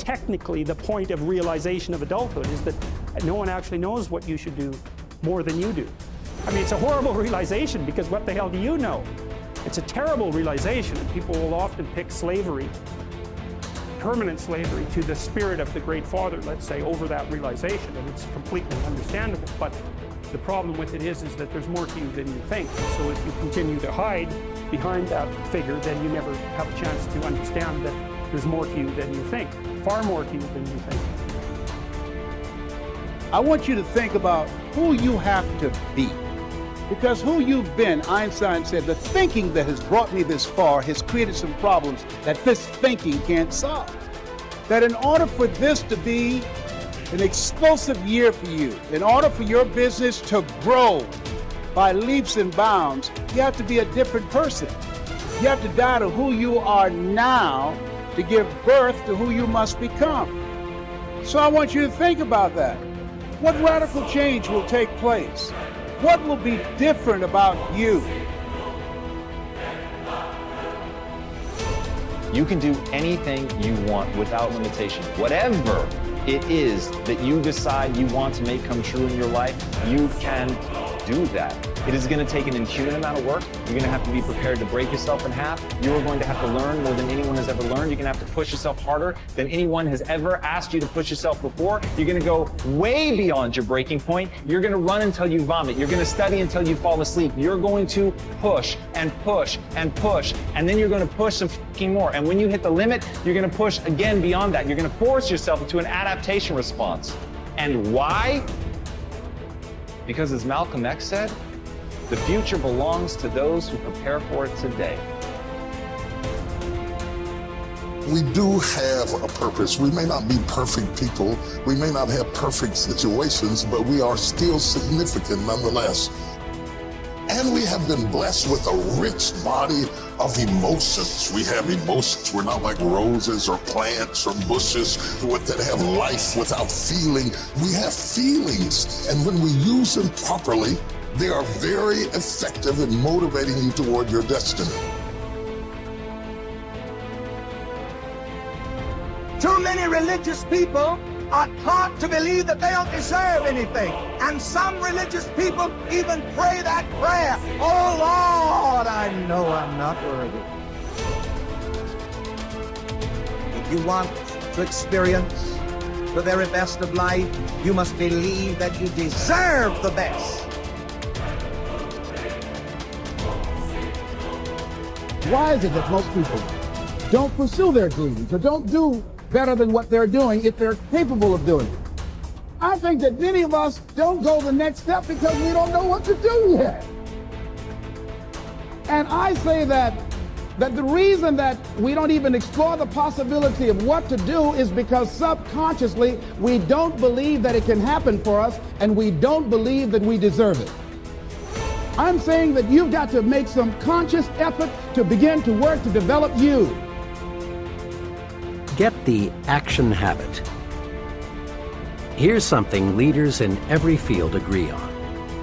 technically the point of realization of adulthood, is that no one actually knows what you should do more than you do. I mean, it's a horrible realization, because what the hell do you know? It's a terrible realization, and people will often pick slavery, permanent slavery, to the spirit of the Great Father, let's say, over that realization, and it's completely understandable. But the problem with it is that there's more to you than you think. So if you continue to hide behind that figure, then you never have a chance to understand that there's more to you than you think, far more to you than you think. I want you to think about who you have to be. Because who you've been, Einstein said, the thinking that has brought me this far has created some problems that this thinking can't solve. That in order for this to be an explosive year for you, in order for your business to grow by leaps and bounds, you have to be a different person. You have to die to who you are now to give birth to who you must become. So I want you to think about that. What radical change will take place? What will be different about you? You can do anything you want without limitation. Whatever it is that you decide you want to make come true in your life, you can do that. It is going to take an inhuman amount of work. You're going to have to be prepared to break yourself in half. You're going to have to learn more than anyone has ever learned. You're going to have to push yourself harder than anyone has ever asked you to push yourself before. You're going to go way beyond your breaking point. You're going to run until you vomit. You're going to study until you fall asleep. You're going to push and push and push, and then you're going to push some fucking more. And when you hit the limit, you're going to push again beyond that. You're going to force yourself into an adaptation response. And why? Because as Malcolm X said, the future belongs to those who prepare for it today. We do have a purpose. We may not be perfect people. We may not have perfect situations, but we are still significant nonetheless. And we have been blessed with a rich body of emotions. We have emotions. We're not like roses or plants or bushes that have life without feeling. We have feelings, and when we use them properly, they are very effective in motivating you toward your destiny. Too many religious people are taught to believe that they don't deserve anything. And some religious people even pray that prayer, "Oh Lord, I know I'm not worthy." If you want to experience the very best of life, you must believe that you deserve the best. Why is it that most people don't pursue their dreams or don't do better than what they're doing if they're capable of doing it? I think that many of us don't go the next step because we don't know what to do yet. And I say that the reason that we don't even explore the possibility of what to do is because subconsciously we don't believe that it can happen for us, and we don't believe that we deserve it. I'm saying that you've got to make some conscious effort to begin to work to develop you. Get the action habit. Here's something leaders in every field agree on.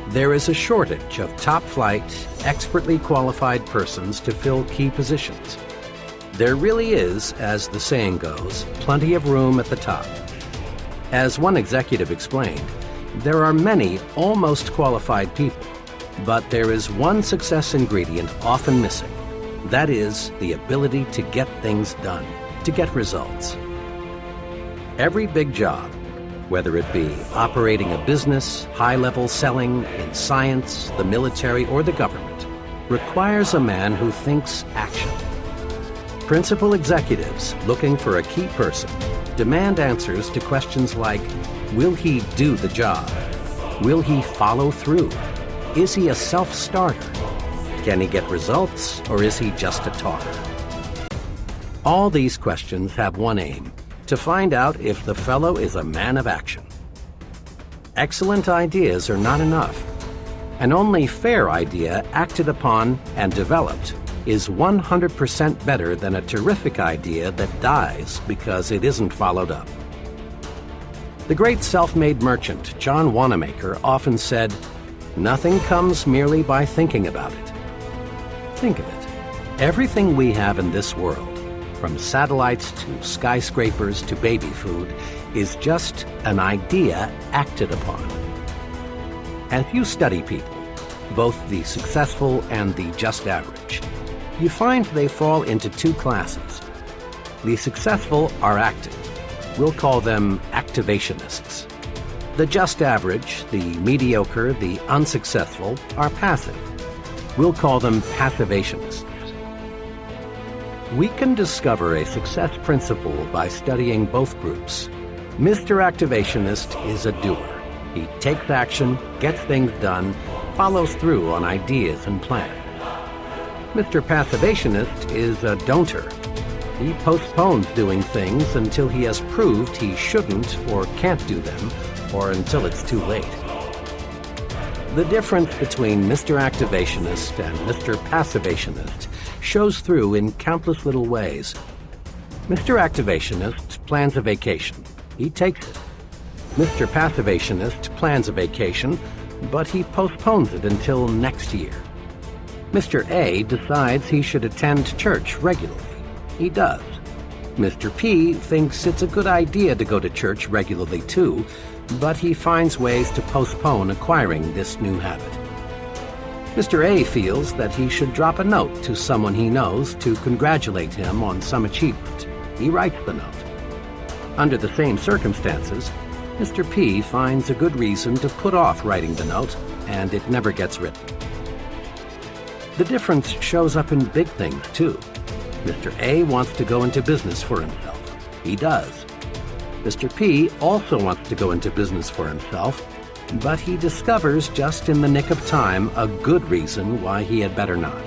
There is a shortage of top-flight, expertly qualified persons to fill key positions. There really is, as the saying goes, plenty of room at the top. As one executive explained, there are many almost qualified people, but there is one success ingredient often missing. That is the ability to get things done, to get results. Every big job, whether it be operating a business, high-level selling, in science, the military, or the government, requires a man who thinks action. Principal executives looking for a key person demand answers to questions like, will he do the job? Will he follow through? Is he a self-starter? Can he get results, or is he just a talker? All these questions have one aim: to find out if the fellow is a man of action. Excellent ideas are not enough. An only fair idea acted upon and developed is 100% better than a terrific idea that dies because it isn't followed up. The great self-made merchant John Wanamaker often said, "Nothing comes merely by thinking about it." Think of it. Everything we have in this world, from satellites to skyscrapers to baby food, is just an idea acted upon. As you study people, both the successful and the just average, you find they fall into two classes. The successful are active. We'll call them activationists. The just average, the mediocre, the unsuccessful are passive. We'll call them passivationists. We can discover a success principle by studying both groups. Mr. Activationist is a doer. He takes action, gets things done, follows through on ideas and plans. Mr. Passivationist is a don'ter. He postpones doing things until he has proved he shouldn't or can't do them, or until it's too late. The difference between Mr. Activationist and Mr. Passivationist shows through in countless little ways. Mr. Activationist plans a vacation. He takes it. Mr. Passivationist plans a vacation, but he postpones it until next year. Mr. A decides he should attend church regularly. He does. Mr. P thinks it's a good idea to go to church regularly too, but he finds ways to postpone acquiring this new habit. Mr. A feels that he should drop a note to someone he knows to congratulate him on some achievement. He writes the note. Under the same circumstances, Mr. P finds a good reason to put off writing the note, and it never gets written. The difference shows up in big things, too. Mr. A wants to go into business for himself. He does. Mr. P also wants to go into business for himself, but he discovers just in the nick of time a good reason why he had better not.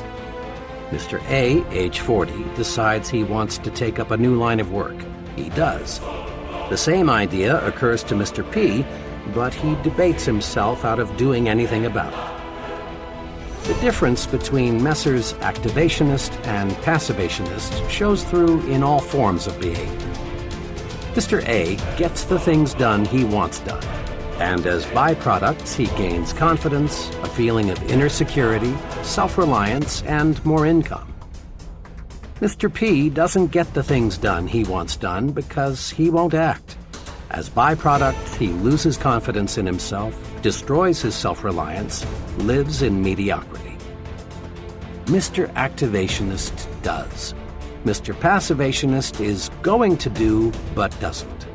Mr. A, age 40, decides he wants to take up a new line of work. He does. The same idea occurs to Mr. P, but he debates himself out of doing anything about it. The difference between Messrs. Activationist and Passivationist shows through in all forms of behavior. Mr. A gets the things done he wants done, and as byproducts he gains confidence, a feeling of inner security, self-reliance, and more income. Mr. P doesn't get the things done he wants done because he won't act. As byproducts, he loses confidence in himself, destroys his self-reliance, lives in mediocrity. Mr. Activationist does. Mr. Passivationist is going to do, but doesn't.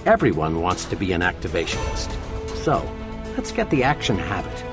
Everyone wants to be an activationist. So, let's get the action habit.